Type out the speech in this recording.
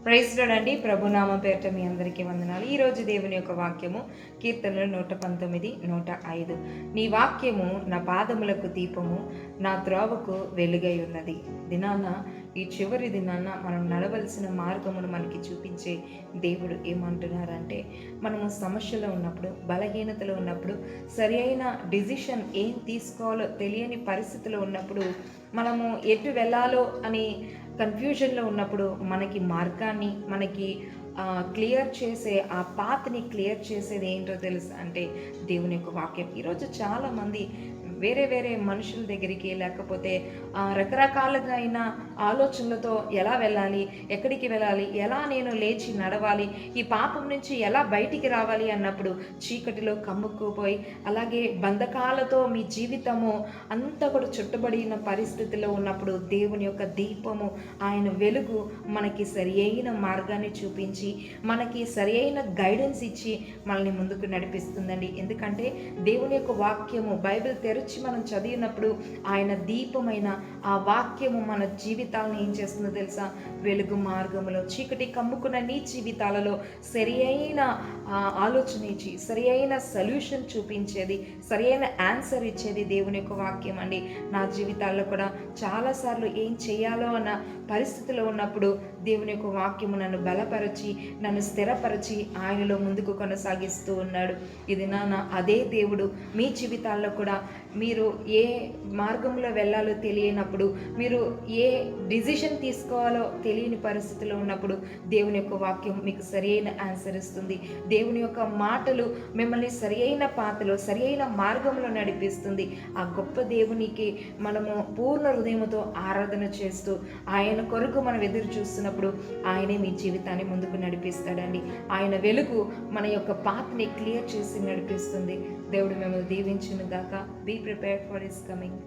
Praise lord అండి. ప్రభునామం పేరిట మీ అందరికీ వందనాలు. ఈరోజు దేవుని యొక్క వాక్యము కీర్తనలు 119, 105. నీ వాక్యము నా పాదములకు దీపము, నా త్రోవకు వెలుగై ఉన్నది. దినాన, ఈ చివరి దినాన మనం నడవలసిన మార్గమును మనకి చూపించే దేవుడు ఏమంటున్నారంటే, మనము సమస్యలో ఉన్నప్పుడు, బలహీనతలో ఉన్నప్పుడు, సరి అయిన డిసిషన్ ఏం తీసుకోవాలో తెలియని పరిస్థితిలో ఉన్నప్పుడు, మనము ఎటు వెళ్ళాలో అని కన్ఫ్యూజన్లో ఉన్నప్పుడు మనకి మార్గాన్ని మనకి క్లియర్ చేసే ఆ పాత్ని క్లియర్ చేసేది ఏంటో తెలుసు అంటే దేవుని యొక్క వాక్యం. ఈరోజు చాలామంది వేరే వేరే మనుషుల దగ్గరికి, లేకపోతే రకరకాలుగా అయిన ఆలోచనలతో ఎలా వెళ్ళాలి, ఎక్కడికి వెళ్ళాలి, ఎలా నేను లేచి నడవాలి, ఈ పాపం నుంచి ఎలా బయటికి రావాలి అన్నప్పుడు చీకటిలో కమ్ముకుపోయి, అలాగే బంధకాలతో మీ జీవితము అంతా కూడా చుట్టబడిన పరిస్థితిలో ఉన్నప్పుడు దేవుని యొక్క దీపము, ఆయన వెలుగు మనకి సరి అయిన మార్గాన్ని చూపించి, మనకి సరి అయిన గైడెన్స్ ఇచ్చి మనల్ని ముందుకు నడిపిస్తుందండి. ఎందుకంటే దేవుని యొక్క వాక్యము బైబిల్ తెరచి మనం చదివినప్పుడు ఆయన దీపమైన ఆ వాక్యము మన జీవితాలను ఏం చేస్తుందో తెలుసా? వెలుగు మార్గములో చీకటి కమ్ముకున్న నీ జీవితాలలో సరి అయిన ఆలోచన ఇచ్చి, సరి అయిన సొల్యూషన్ చూపించేది, సరి అయిన ఆన్సర్ ఇచ్చేది దేవుని యొక్క వాక్యం అండి. నా జీవితాల్లో కూడా చాలాసార్లు ఏం చేయాలో అన్న పరిస్థితిలో ఉన్నప్పుడు దేవుని యొక్క వాక్యము నన్ను బలపరిచి, నన్ను స్థిరపరిచి ఆయనలో ముందుకు కొనసాగిస్తూ ఉన్నాడు. ఇది అదే దేవుడు మీ జీవితాల్లో కూడా మీరు ఏ మార్గంలో వెళ్ళాలో తెలియనప్పుడు, మీరు ఏ డిసిషన్ తీసుకోవాలో తెలియని పరిస్థితిలో ఉన్నప్పుడు దేవుని యొక్క వాక్యం మీకు సరి అయిన ఆన్సర్ ఇస్తుంది. దేవుని యొక్క మాటలు మిమ్మల్ని సరి అయిన పాతలో, సరి అయిన మార్గంలో నడిపిస్తుంది. ఆ గొప్ప దేవునికి మనము పూర్ణ హృదయంతో ఆరాధన చేస్తూ ఆయన కొరకు మనం ఎదురు చూస్తున్నప్పుడు ఆయనే మీ జీవితాన్ని ముందుకు నడిపిస్తాడండి. ఆయన వెలుగు మన యొక్క పాత్ని క్లియర్ చేసి నడిపిస్తుంది. దేవుడు మిమ్మల్ని దీవించును గాక. Be prepared for his coming.